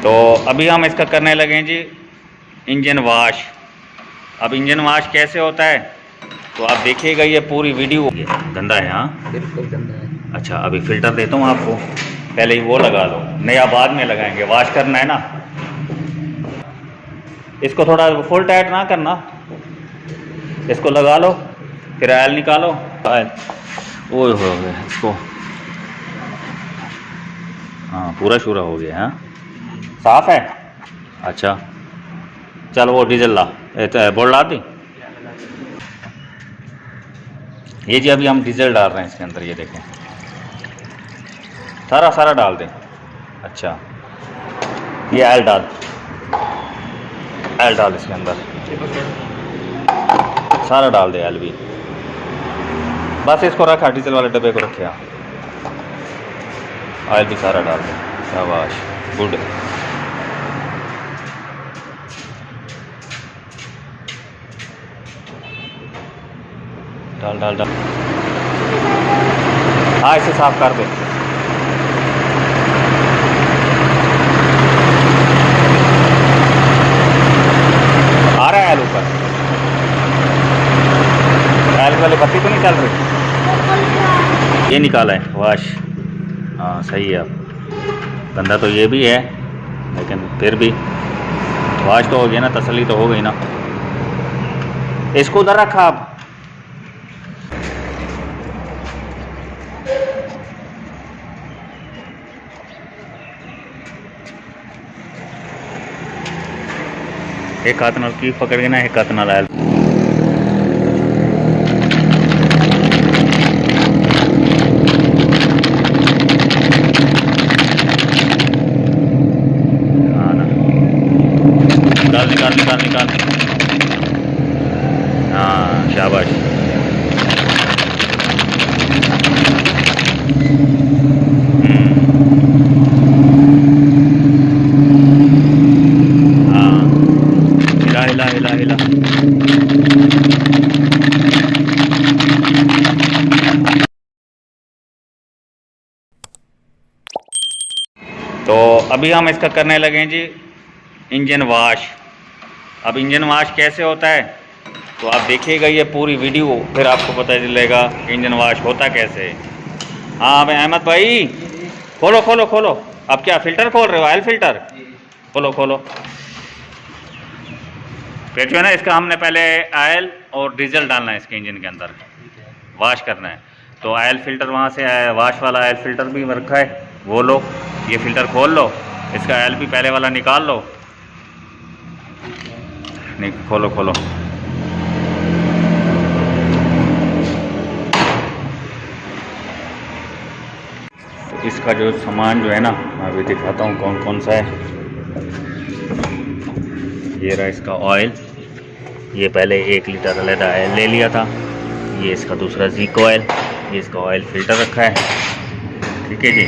तो अभी हम इसका करने लगे हैं जी इंजन वाश। अब इंजन वाश कैसे होता है तो आप देखिएगा, ये पूरी वीडियो। गंदा है? हाँ बिल्कुल गंदा है। अच्छा, अभी फ़िल्टर देता हूँ आपको, पहले ही वो लगा लो, नया बाद में लगाएंगे, वाश करना है ना। इसको थोड़ा फुल टाइट ना करना, इसको लगा लो, फिर आयल निकालो। आयल ओए हो गया इसको, हाँ पूरा शूरा हो गया। हाँ साफ़ है। अच्छा चल वो डीजल ला, बोल ला दी। ये जी अभी हम डीजल डाल रहे हैं इसके अंदर, ये देखें सारा सारा डाल दें। अच्छा ये आयल डाल, आयल डाल इसके अंदर, सारा डाल दे आयल भी। बस इसको रखा, डीजल वाले डब्बे को रखे, आयल भी सारा डाल दे। शाबाश, गुड। डाल डाल डाल, हाँ इसे साफ कर दे। आ रहा है आयल ऊपर, आयल वाली बत्ती तो नहीं चल रही। ये निकाला है वाश, हाँ सही है। अब गंदा तो ये भी है, लेकिन फिर भी वाश तो हो गया ना, तसल्ली तो हो गई ना। इसको उधर रखा आप। एक हाथ नाल की पकड़ के ना, एक हाथ नाल आयल। हाँ ना, निकाल निकाल निकाल निकाल, हाँ शाबाश। हाँ हिला हिला हिला हिला। तो अभी हम इसका करने लगे हैं जी इंजन वाश। अब इंजन वाश कैसे होता है तो आप देखिएगा ये पूरी वीडियो, फिर आपको पता चलेगा इंजन वाश होता कैसे है। हाँ भाई अहमद भाई, खोलो खोलो खोलो। अब क्या फ़िल्टर खोल रहे हो? ऑयल फ़िल्टर खोलो खोलो। फिर जो है ना, इसका हमने पहले ऑयल और डीजल डालना है इसके इंजन के अंदर, वाश करना है। तो ऑयल फ़िल्टर वहाँ से आया, वाश वाला ऑयल फ़िल्टर भी रखा है, वो लो। ये फ़िल्टर खोल लो, इसका ऑयल भी पहले वाला निकाल लो। नहीं खोलो खोलो, तो इसका जो सामान जो है ना, मैं अभी दिखाता हूँ कौन कौन सा है। ये रहा इसका ऑयल, ये पहले 1 लीटर अलग ऑयल ले लिया था। ये इसका दूसरा ज़ीको ऑयल, ये इसका ऑयल फ़िल्टर रखा है। ठीक है जी।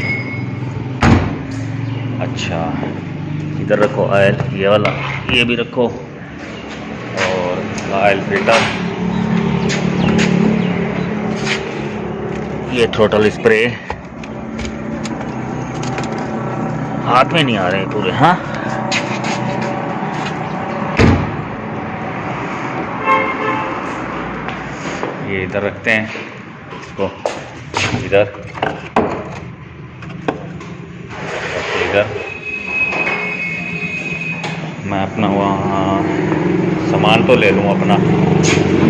अच्छा इधर रखो ऑयल, ये वाला ये भी रखो, और ऑयल फ़िल्टर, ये थ्रोटल स्प्रे। हाथ में नहीं आ रहे पूरे। हाँ ये इधर रखते हैं इसको, इधर इधर। मैं अपना वहाँ सामान तो ले लूँ अपना,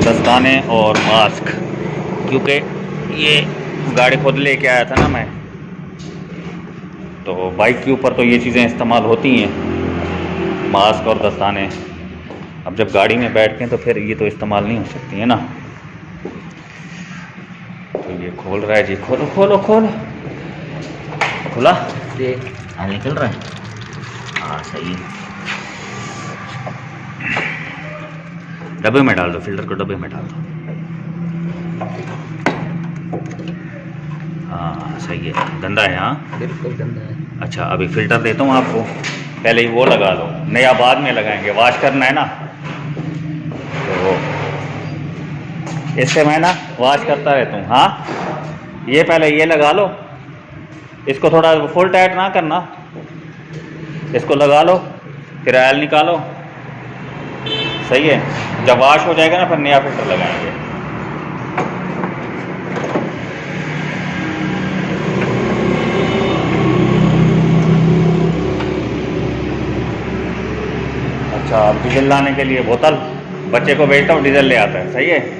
दस्ताने और मास्क, क्योंकि ये गाड़ी खुद लेके आया था ना मैं, तो बाइक के ऊपर तो ये चीज़ें इस्तेमाल होती हैं, मास्क और दस्ताने। अब जब गाड़ी में बैठते हैं तो फिर ये तो इस्तेमाल नहीं हो सकती है ना। तो ये खोल रहा है जी, खोलो खोलो खोलो, खुला देख हाँ निकल रहा है। हाँ सही है, डब्बे में डाल दो, फिल्टर को डब्बे में डाल दो। हाँ सही है, गंदा है। हाँ बिल्कुल गंदा है। अच्छा अभी फ़िल्टर देता हूँ आपको, पहले ही वो लगा लो, नया बाद में लगाएंगे, वाश करना है ना। तो इससे मैं ना वाश करता रहता हूँ। हाँ ये पहले ये लगा लो, इसको थोड़ा फुल टाइट ना करना, इसको लगा लो, फिर ऑयल निकालो। सही है। जब वॉश हो जाएगा ना फिर नया फिल्टर लगाएंगे। अच्छा, अब डीजल लाने के लिए बोतल बच्चे को भेजता हूँ, डीजल ले आता है। सही है।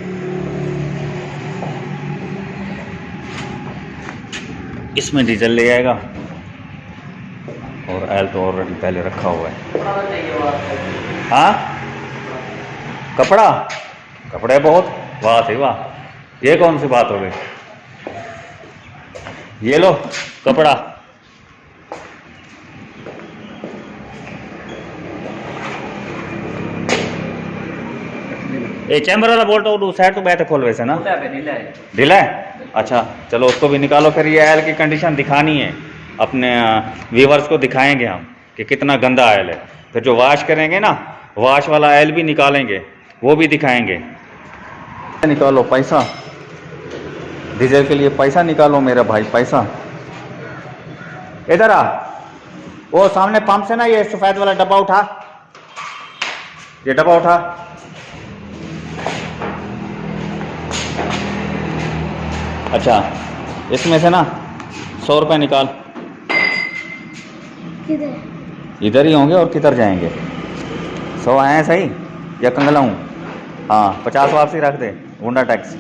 इसमें डीजल ले आएगा और ऑयल तो ऑलरेडी पहले रखा हुआ है। हाँ, कपड़ा कपड़े बहुत, वाह सही वाह। ये कौन सी बात हो गई? ये लो कपड़ा। ये चैम्बर वाला बोल्ट तो साइड तो बैठे खोल वैसे ना, ढीला है। अच्छा चलो उसको भी निकालो। फिर ये ऑयल की कंडीशन दिखानी है अपने व्यूवर्स को, दिखाएंगे हम कि कितना गंदा ऑयल है। फिर जो वॉश करेंगे ना, वॉश वाला ऑयल भी निकालेंगे, वो भी दिखाएंगे। निकालो पैसा, डीजल के लिए पैसा निकालो मेरा भाई, पैसा। इधर आ, वो सामने पंप से ना ये सफेद वाला डब्बा उठा, ये डब्बा उठा। अच्छा, इसमें से ना 100 रुपये निकाल। किधर? इधर ही होंगे और किधर जाएंगे? 100 आए हैं सही या कंगला हूँ? हाँ 50 वापसी रख दे, गुंडा टैक्स।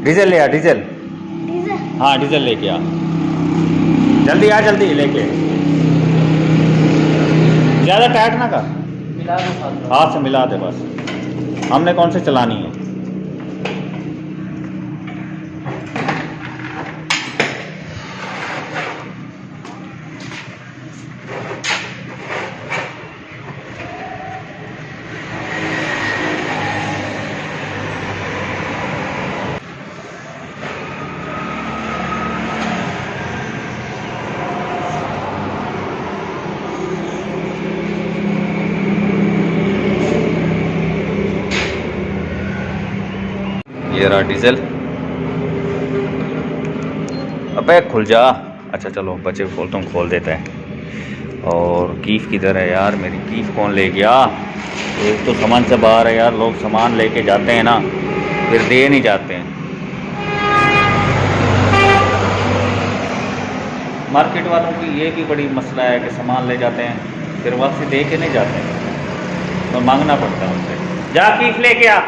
डीजल ले आ, डीजल। डीजल? हाँ डीजल लेके आ, जल्दी आ, जल्दी लेके। ज़्यादा टाइट ना कर, हाथ से मिला दे बस। हमने कौन से चलानी है? ये रहा डीजल। अबे खुल जा। अच्छा चलो बच्चे को खोलता हूँ, खोल देता है। और कीफ किधर है यार? मेरी कीफ कौन ले गया? एक तो सामान से बाहर है यार, लोग सामान लेके जाते हैं ना फिर दे नहीं जाते हैं। मार्केट वालों की ये भी बड़ी मसला है कि सामान ले जाते हैं फिर वापसी दे के नहीं जाते हैं, तो मांगना पड़ता है उनसे। जा कीफ लेके आ,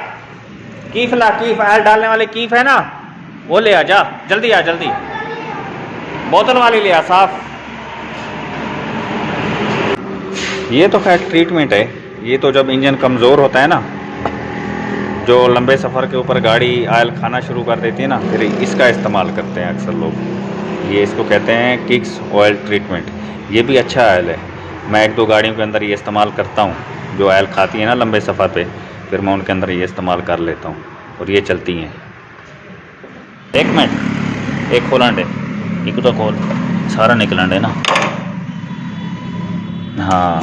कीफ ला, कीफ ऑयल डालने वाले कीफ है ना, वो ले आ, जा जल्दी आ, जल्दी। बोतल वाली ले आ, साफ। ये तो खैर ट्रीटमेंट है। ये तो जब इंजन कमज़ोर होता है ना, जो लंबे सफ़र के ऊपर गाड़ी ऑयल खाना शुरू कर देती है ना, फिर इसका इस्तेमाल करते हैं अक्सर लोग। ये इसको कहते हैं किक्स ऑयल ट्रीटमेंट। ये भी अच्छा ऑयल है। मैं 1-2 गाड़ियों के अंदर ये इस्तेमाल करता हूँ, जो ऑयल खाती है ना लंबे सफ़र पे, फिर मैं उनके अंदर ये इस्तेमाल कर लेता हूँ और ये चलती हैं। 1 मिनट, एक खोलंड है, एक तो खोल, सारा निकलंड है ना। हाँ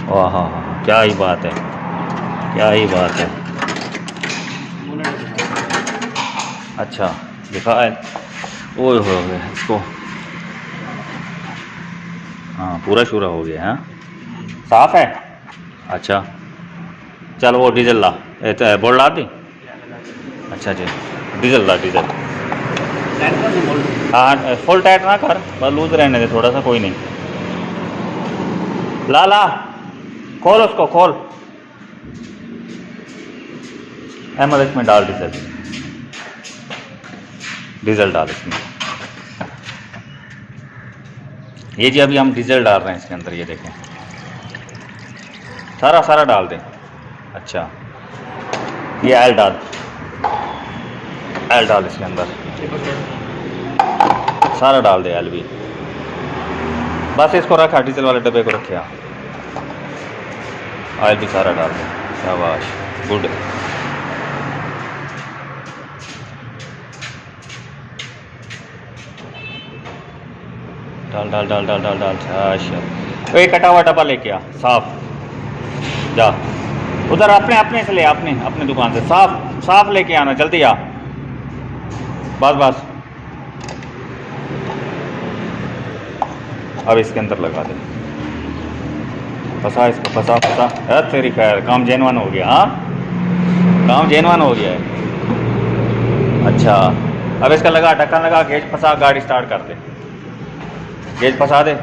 वाह हाँ, क्या ही बात है, क्या ही बात है। अच्छा दिखा है, ओए हो गया इसको। हाँ पूरा शूरा हो गया। हाँ साफ है। अच्छा चल वो डीजल ला, बोल ला दी। अच्छा जी डीजल ला, डीजल। हाँ फुल टाइट ना कर, बस लूज रहने दे थोड़ा सा, कोई नहीं। ला ला, खोल उसको, खोल। अहमद इसमें डाल डीजल, डीजल डाल इसमें। ये जी अभी हम डीजल डाल रहे हैं इसके अंदर, ये देखें सारा सारा डाल दें। अच्छा ये ऑयल डाल, ऑयल डाल इसके अंदर, सारा डाल दे ऑयल भी। बस इसको रखा, डीजल वाले डब्बे को रखे, ऑयल भी सारा डाल दे। शाबाश, गुड। डाल डाल डाल डाल डाल डाल। अच्छा एक कटा हुआ डब्बा लेके आ, साफ। जा उधर अपने अपने से ले, अपने दुकान से साफ साफ लेके आना, जल्दी आ। बस बस अब इसके अंदर लगा दे, फंसा इसको, फंसा फंसा। अरे तेरी खैर, काम जेनवन हो गया। हाँ, काम जेनवन हो गया है। अच्छा, अब इसका लगा, ढक्कन लगा, गेज फंसा, गाड़ी स्टार्ट कर दे। गेज फंसा दे,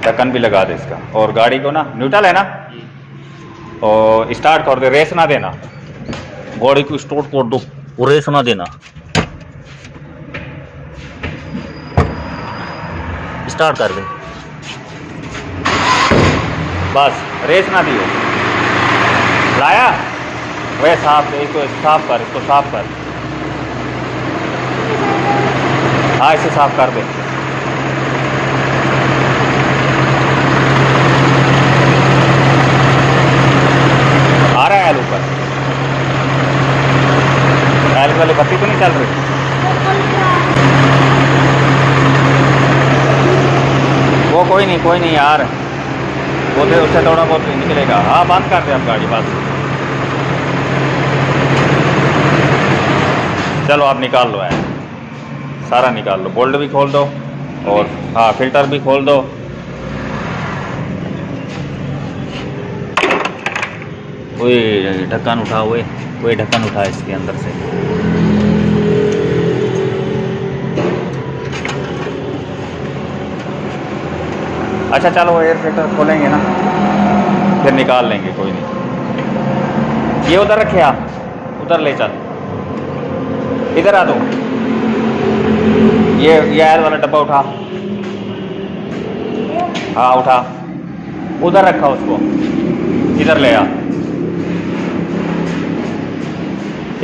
ढक्कन भी लगा दे इसका, और गाड़ी को ना न्यूट्रल है ना, और स्टार्ट कर दे। रेस ना देना, गाड़ी को स्टार्ट कर दो, रेस ना देना। स्टार्ट कर दे, बस रेस ना दियो। लाया वह साफ, इसको साफ कर, इसको साफ कर। हाँ, इसे साफ कर दे। आ रहा है ऊपर, टाइल वाली बत्ती तो नहीं चल रही। वो कोई नहीं यार, वो तो उससे थोड़ा बहुत निकलेगा। हाँ, बंद कर दे अब गाड़ी, बस। चलो आप निकाल लो, है सारा निकाल लो, बोल्ट भी खोल दो, और हाँ फिल्टर भी खोल दो। वही ढक्कन उठा, वही ढक्कन उठा इसके अंदर से। अच्छा चलो, एयर फिल्टर खोलेंगे ना, फिर निकाल लेंगे, कोई नहीं। ये उधर रखे आप, उधर ले चल, इधर आ दो। ये एयर वाला डब्बा उठा, हाँ उठा, उधर रखा उसको, इधर ले आ।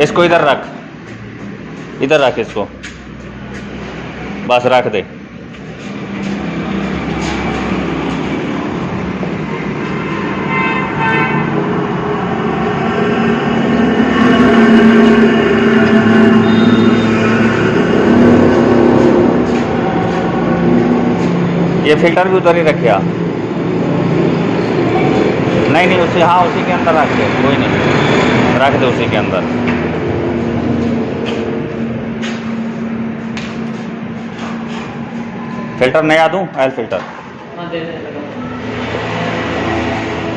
इसको इधर रख, इधर रख इसको, बस रख दे। ये फिल्टर भी उधर ही रखे आप। नहीं उसी, हाँ उसी के अंदर रख दे, कोई नहीं, रख दे उसी के अंदर। फिल्टर नया दूं, ऑयल फिल्टर?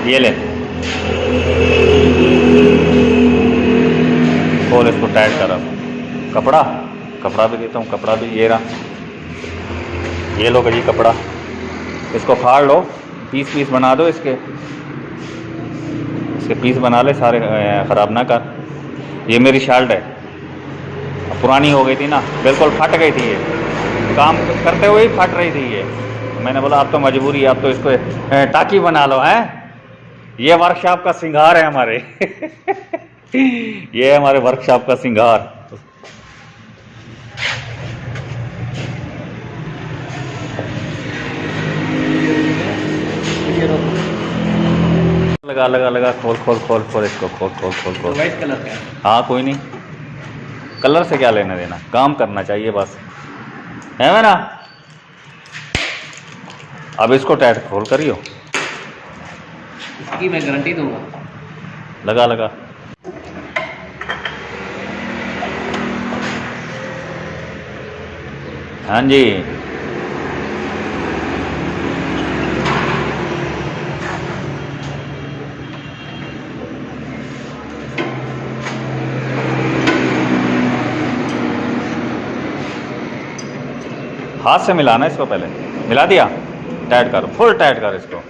ये ले, खोल इसको, टाइट करा। कपड़ा भी देता हूँ, कपड़ा भी ये रहा, ये लो जी कपड़ा। इसको फाड़ लो, पीस बना दो इसके पीस बना ले सारे, ख़राब ना कर। ये मेरी शर्ट है, पुरानी हो गई थी ना, बिल्कुल फट गई थी, ये काम करते हुए ही फट रही थी ये। मैंने बोला अब तो मजबूरी है, अब तो इसको टाकी बना लो। है ये वर्कशॉप का सिंगार है हमारे ये है हमारे वर्कशॉप का सिंगार। लगा, खोल इसको, खोल। व्हाइट कलर का। हाँ कोई नहीं, कलर से क्या लेना देना, काम करना चाहिए बस, है ना। अब इसको टाइट खोल करियो, इसकी मैं गारंटी दूंगा। लगा। हाँ जी, हाथ से मिलाना इसको, पहले मिला दिया, टाइट कर, फुल टाइट कर इसको।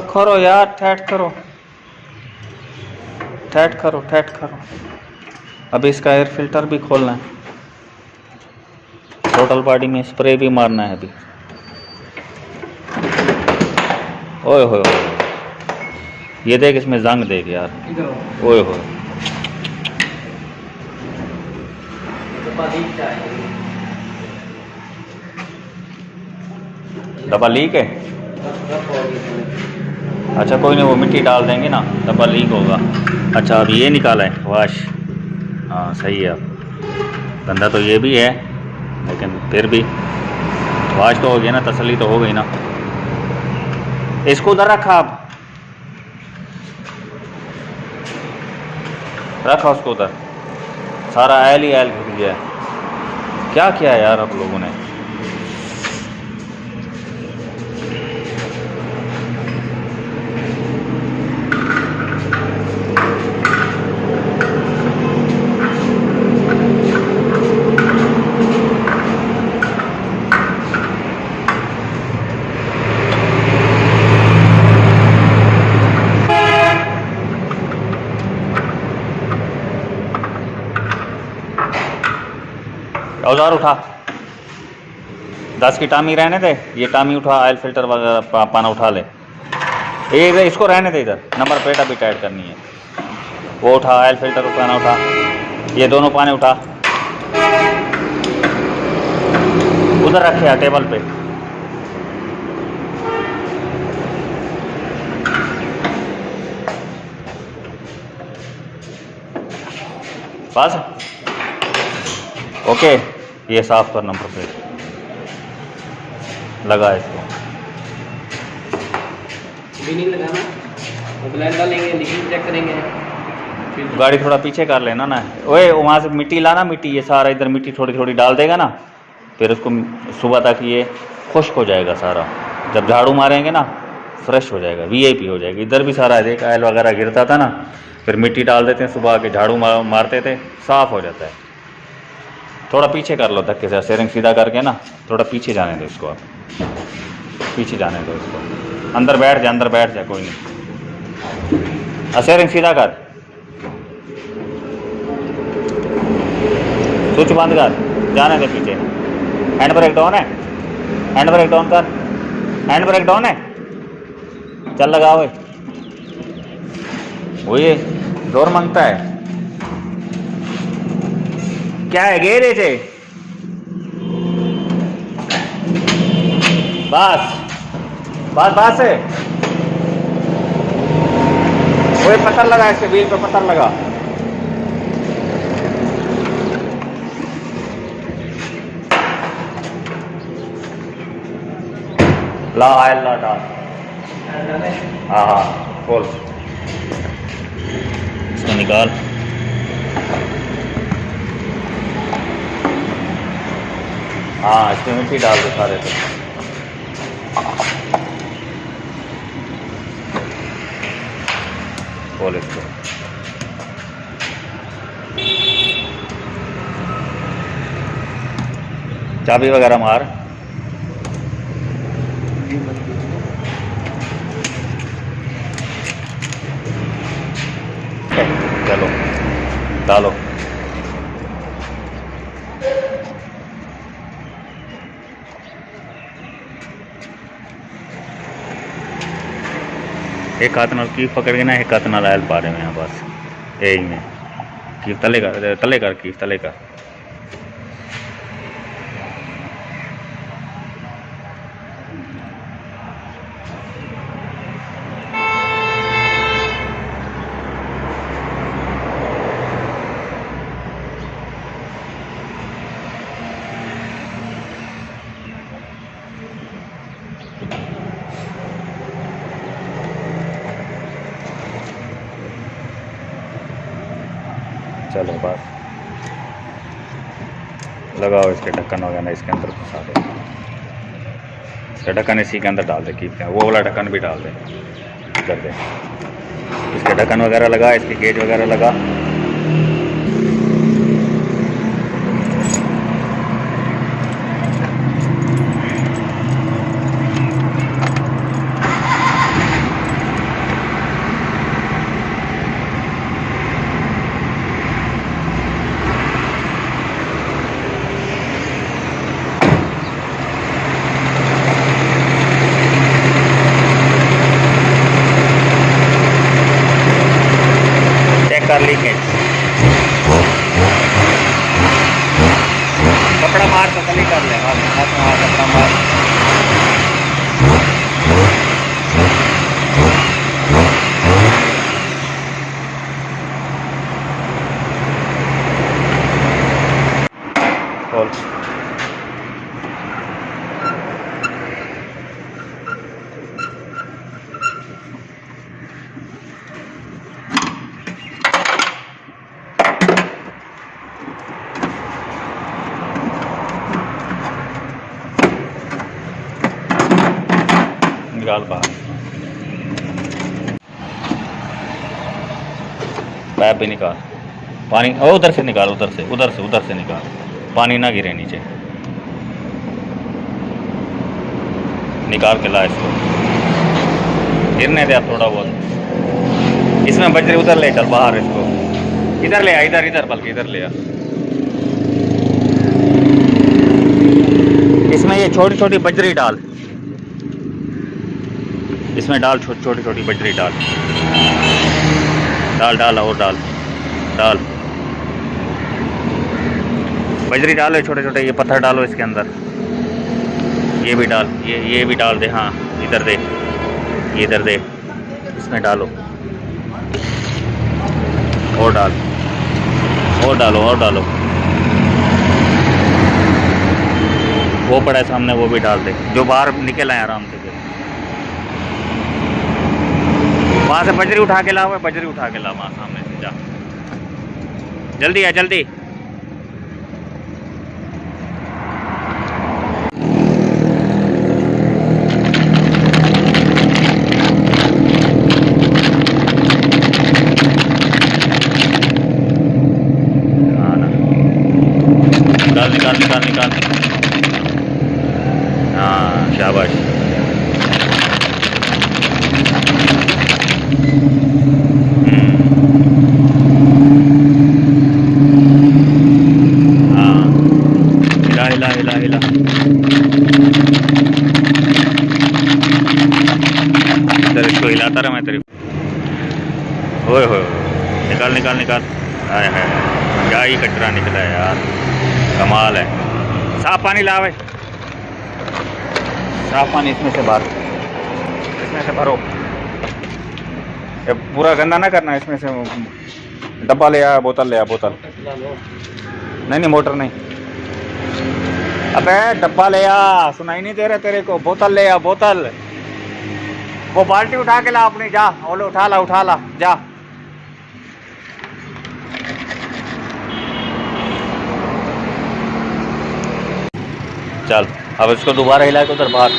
करो यार, टाइट करो। अब इसका एयर फिल्टर भी खोलना है, टोटल बॉडी में स्प्रे भी मारना है अभी। ओए होए होए, ये देख इसमें जंग देख यार, इधर ओए होए। डब्बा लीक है। अच्छा कोई नहीं, वो मिट्टी डाल देंगे ना, डब्बा लीक होगा। अच्छा अभी ये निकाला है वाश, हाँ सही है। अब गंदा तो ये भी है, लेकिन फिर भी वाश तो हो गया ना, तसल्ली तो हो गई ना। इसको उधर रखा, आप रखा उसको उधर, सारा आयल ही आयल घिर गया है। क्या किया है यार आप लोगों ने। औजार उठा, 10 की टामी रहने दे, ये टामी उठा, ऑयल फिल्टर वगैरह पाना उठा ले। ये इसको रहने दे, इधर नंबर प्लेट अभी टाइट करनी है। वो उठा, ऑयल फिल्टर पाना उठा, ये दोनों पाने उठा, उधर रखे है टेबल पे। बस ओके, ये साफ कर नंबर प्लेट, लगा इसको। भी नहीं लगाना, ब्लेंड डालेंगे, लीकेज चेक करेंगे। फिर गाड़ी थोड़ा पीछे कर लेना ना, ओए वहाँ से मिट्टी लाना, मिट्टी ये सारा इधर मिट्टी थोड़ी थोड़ी डाल देगा ना, फिर उसको सुबह तक ये खुश्क हो जाएगा सारा। जब झाड़ू मारेंगे ना फ्रेश हो जाएगा, वीआईपी हो जाएगा। इधर भी सारा देख ऑयल वगैरह गिरता था ना, फिर मिट्टी डाल देते हैं सुबह के, झाड़ू मारते थे, साफ़ हो जाता है। थोड़ा पीछे कर लो धक्के से, स्टीयरिंग सीधा करके ना, थोड़ा पीछे जाने दो इसको, आप पीछे जाने दो इसको, अंदर बैठ जा, अंदर बैठ जा, कोई नहीं। स्टीयरिंग सीधा कर, स्विच बंद कर, जाने दे पीछे। हैंड ब्रेक डाउन है, हैंड ब्रेक डाउन कर, हैंड ब्रेक डाउन है, चल लगा हुए। वो ये जोर मांगता है, क्या है गेरे से, बस बस बस है। वो पत्थर लगा, इसके व्हील पे पत्थर लगा। ला आयल ला डाल, हाँ हाँ खोल, इसको निकाल। हाँ इसमें मिट्टी डाल दो सारे पे, खोल इसको। चाबी वगैरह मार, चलो डालो। एक हाथ नाल कीफ पकड़ के ना, एक हाथ नाल आयल पा रहे हैं बस, यही में कीफ तले कर कीफ तले कर। चलो बस लगाओ इसके ढक्कन वगैरह इसके अंदर फंसा दो, इसका ढक्कन इसी के अंदर डाल दे, कीप का वो वाला ढक्कन भी डाल दे, कर दे। इसके ढक्कन वगैरह लगा, इसकी गेज वगैरह लगा। निकाल बाहर, पाइप भी निकाल, पानी उधर से निकाल, उधर से निकाल, पानी ना गिरे नीचे, निकाल के ला इसको, गिरने दे आप थोड़ा बहुत। इसमें बजरी उधर ले चल बाहर, इसको इधर ले आ, इधर बल्कि इधर ले आ। इसमें ये छोटी छोटी बजरी डाल, इसमें डाल, छोटी छोटी बजरी डाल, डाल और डाल बजरी डालो, छोटे छोटे ये पत्थर डालो इसके अंदर, ये भी डाल, ये भी डाल दे, हाँ इधर दे, ये इधर दे, इसमें डालो, और डालो, वो पड़ा है सामने, वो भी डाल दे, जो बाहर निकल आए आराम से। वहाँ से बजरी उठा के ला, वहाँ सामने से जा, जल्दी आ जल्दी। निकाल, हाँ शाबाश। हाँ हिला। इधर इसको हिलाता रहा मैं तेरे, ओए हो, निकाल, हाय क्या ही कचरा निकला है यार, कमाल है। साफ पानी लावे, साफ पानी इसमें से भरो, ये पूरा गंदा ना करना, इसमें से डब्बा ले आ, बोतल ले आ, नहीं मोटर नहीं, अबे डब्बा ले आ, सुनाई नहीं दे रहा तेरे को, बोतल ले आ, बोतल, वो बाल्टी उठा के ला अपनी, जा ओले उठा ला जा। चल अब इसको दोबारा हिला के उधर बाहर,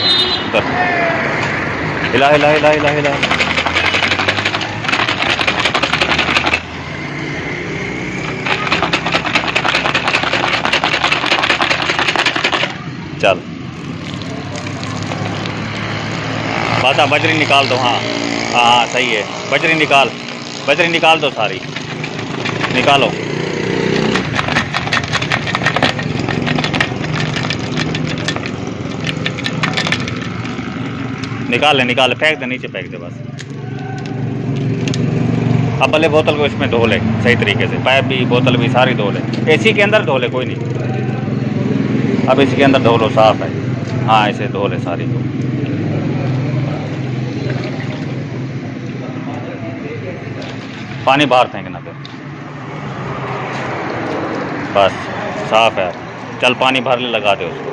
उधर हिला। चल बाता बजरी निकाल दो, हाँ सही है, बजरी निकाल दो सारी, निकालो। निकाल, फेंक दे नीचे, फेंक दे बस। अब भले बोतल को इसमें धो ले सही तरीके से, पाइप भी बोतल भी सारी धो ले, एसी के अंदर धो ले, कोई नहीं, अब इसी के अंदर धो लो, साफ है, हाँ ऐसे धो ले सारी को। पानी बाहर फेंकना फिर, बस साफ है। चल पानी भर ले, लगा दे उसको,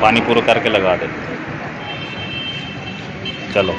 पानी पूरा करके लगा दे, चलो।